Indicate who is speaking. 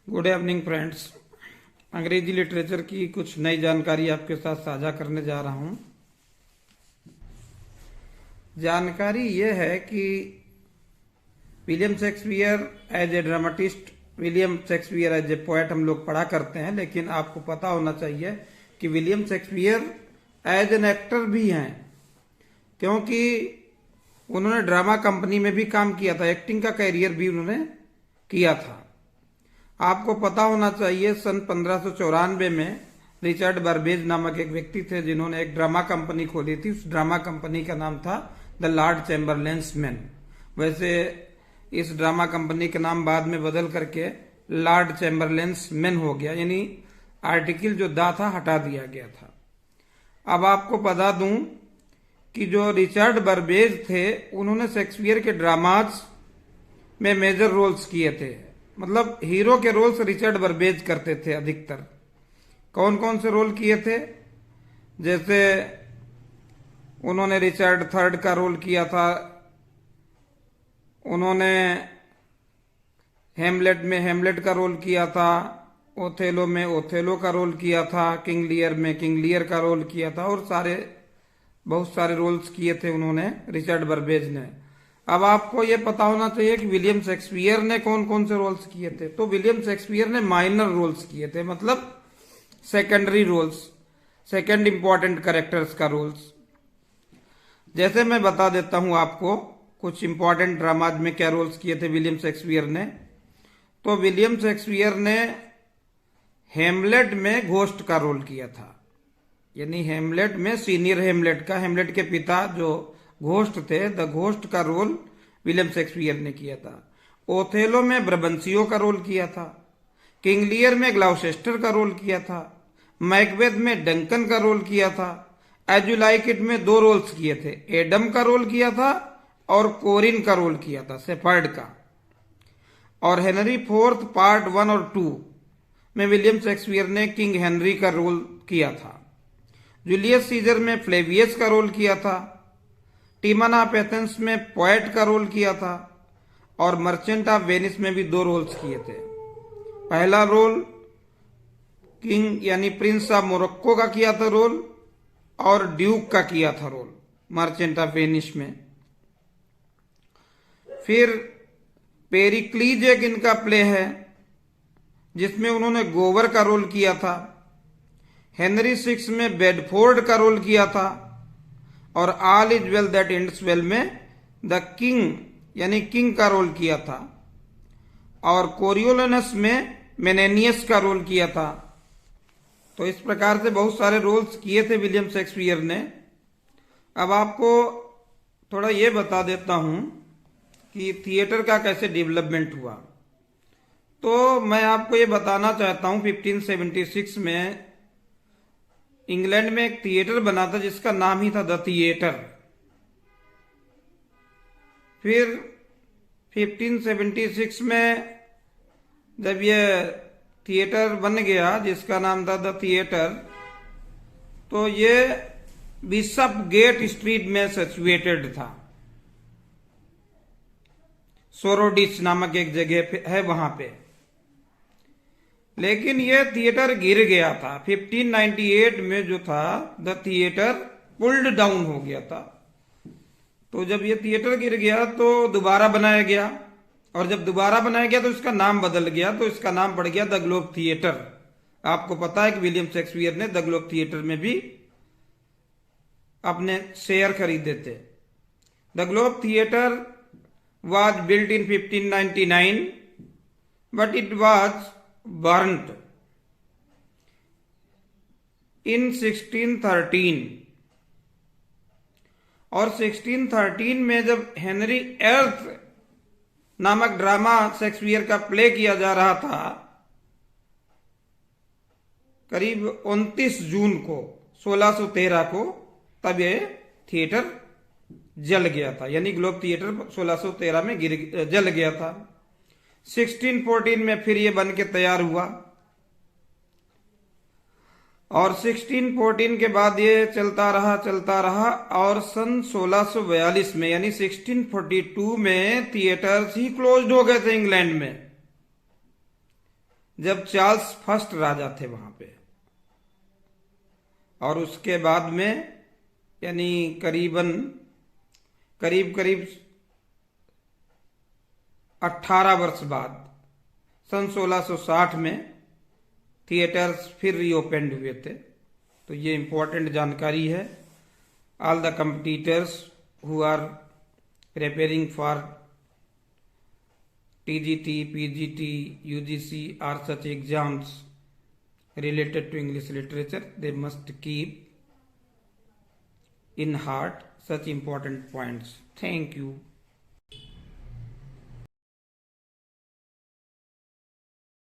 Speaker 1: Good evening friends. अंग्रेजी literature की कुछ नई जानकारी आपके साथ साझा करने जा रहा हूं। जानकारी यह है कि William Shakespeare as a dramatist, William Shakespeare as a poet हम लोग पढ़ा करते हैं, लेकिन आपको पता होना चाहिए कि William Shakespeare as an actor भी हैं, क्योंकि उन्होंने ड्रामा कंपनी में भी काम किया था, एक्टिंग का कैरियर भी उन्होंने किया था। आपको पता होना चाहिए सन 1594 में रिचर्ड बर्बेज नामक एक व्यक्ति थे जिन्होंने एक ड्रामा कंपनी खोली थी। उस ड्रामा कंपनी का नाम था द लॉर्ड चैम्बरलेन्स मेन। वैसे इस ड्रामा कंपनी का नाम बाद में बदल करके लॉर्ड चैम्बरलेन्स मेन हो गया, यानी आर्टिकल जो दा था हटा दिया गया था। अब आपको बता दूं कि जो रिचर्ड बर्बेज थे उन्होंने शेक्सपियर के ड्रामाज में मेजर रोल्स किए थे, मतलब हीरो के रोल्स रिचर्ड बर्बेज करते थे अधिकतर। कौन कौन से रोल किए थे? जैसे उन्होंने रिचर्ड थर्ड का रोल किया था, उन्होंने हेमलेट में हेमलेट का रोल किया था, ओथेलो में ओथेलो का रोल किया था, किंग लियर में किंग लियर का रोल किया था, और बहुत सारे रोल्स किए थे उन्होंने रिचर्ड बर्बेज ने। अब आपको यह पता होना चाहिए कि विलियम शेक्सपियर ने कौन कौन से रोल्स किए थे। तो विलियम शेक्सपियर ने माइनर रोल्स किए थे, मतलब secondary roles, second important characters का रोल्स। जैसे मैं बता देता हूं आपको कुछ इंपॉर्टेंट ड्रामाज में क्या रोल्स किए थे विलियम शेक्सपियर ने। तो विलियम शेक्सपियर ने हेमलेट में घोस्ट का रोल किया था, यानी हेमलेट में सीनियर हेमलेट का, हेमलेट के पिता जो घोस्ट थे, द घोस्ट का रोल विलियम शेक्सपियर ने किया था। ओथेलो में ब्रबंसियो का रोल किया था, किंग लियर में ग्लाउसेस्टर का रोल किया था, मैकबेथ में डंकन का रोल किया था, एज यू लाइक इट में 2 रोल्स किए थे, एडम का रोल किया था और कोरिन का रोल किया था, सेफर्ड का। और हेनरी फोर्थ पार्ट 1 और 2 में विलियम शेक्सपियर ने किंग हेनरी का रोल किया था। जूलियस सीजर में फ्लेवियस का रोल किया था, टीमन ऑफ एथेंस में पोएट का रोल किया था, और मर्चेंट ऑफ वेनिस में भी 2 रोल्स किए थे। पहला रोल किंग यानी प्रिंस ऑफ मोरक्को का किया था रोल, और ड्यूक का किया था रोल मर्चेंट ऑफ वेनिस में। फिर पेरिक्लीज एक इनका प्ले है जिसमें उन्होंने गोवर का रोल किया था। हेनरी 6 में बेडफोर्ड का रोल किया था, और all is well that ends well में द किंग यानी किंग का रोल किया था, और कोरियोलिनस में मेनेनियस का रोल किया था। तो इस प्रकार से बहुत सारे रोल्स किए थे विलियम शेक्सपियर ने। अब आपको थोड़ा ये बता देता हूं कि थिएटर का कैसे डेवलपमेंट हुआ। तो मैं आपको ये बताना चाहता हूं 1576 में इंग्लैंड में एक थिएटर बना था जिसका नाम ही था द थिएटर। फिर 1576 में जब ये थिएटर बन गया जिसका नाम था द थिएटर, तो ये बिशप गेट स्ट्रीट में सिचुएटेड था। सोरोडिस नामक एक जगह है वहां पे। लेकिन यह थिएटर गिर गया था 1598 में, जो था द थिएटर पुल्ड डाउन हो गया था। तो जब यह थिएटर गिर गया तो दोबारा बनाया गया, और जब दोबारा बनाया गया तो इसका नाम बदल गया, तो इसका नाम पड़ गया द ग्लोब थिएटर। आपको पता है कि विलियम शेक्सपियर ने द ग्लोब थिएटर में भी अपने शेयर खरीदे थे। The globe theatre was built in 1599 but it was burnt in 1613। और 1613 में जब हेनरी एर्थ नामक ड्रामा शेक्सपियर का प्ले किया जा रहा था, करीब 29 जून को 1613 को, तब यह थिएटर जल गया था, यानी ग्लोब थिएटर 1613 में जल गया था। 1614 में फिर ये बन के तैयार हुआ, और 1614 के बाद ये चलता रहा, और सन 1642 में यानी 1642 में थिएटर्स ही क्लोज्ड हो गए थे इंग्लैंड में। जब चार्ल्स फर्स्ट राजा थे वहां पे। और उसके बाद में यानी करीब करीब 18 वर्ष बाद सन 1660 में थिएटर्स फिर रीओपेंड हुए थे। तो ये इंपॉर्टेंट जानकारी है। All the competitors who are preparing for TGT, PGT, UGC or such exams related to English literature, they must keep in heart such important points. Thank you.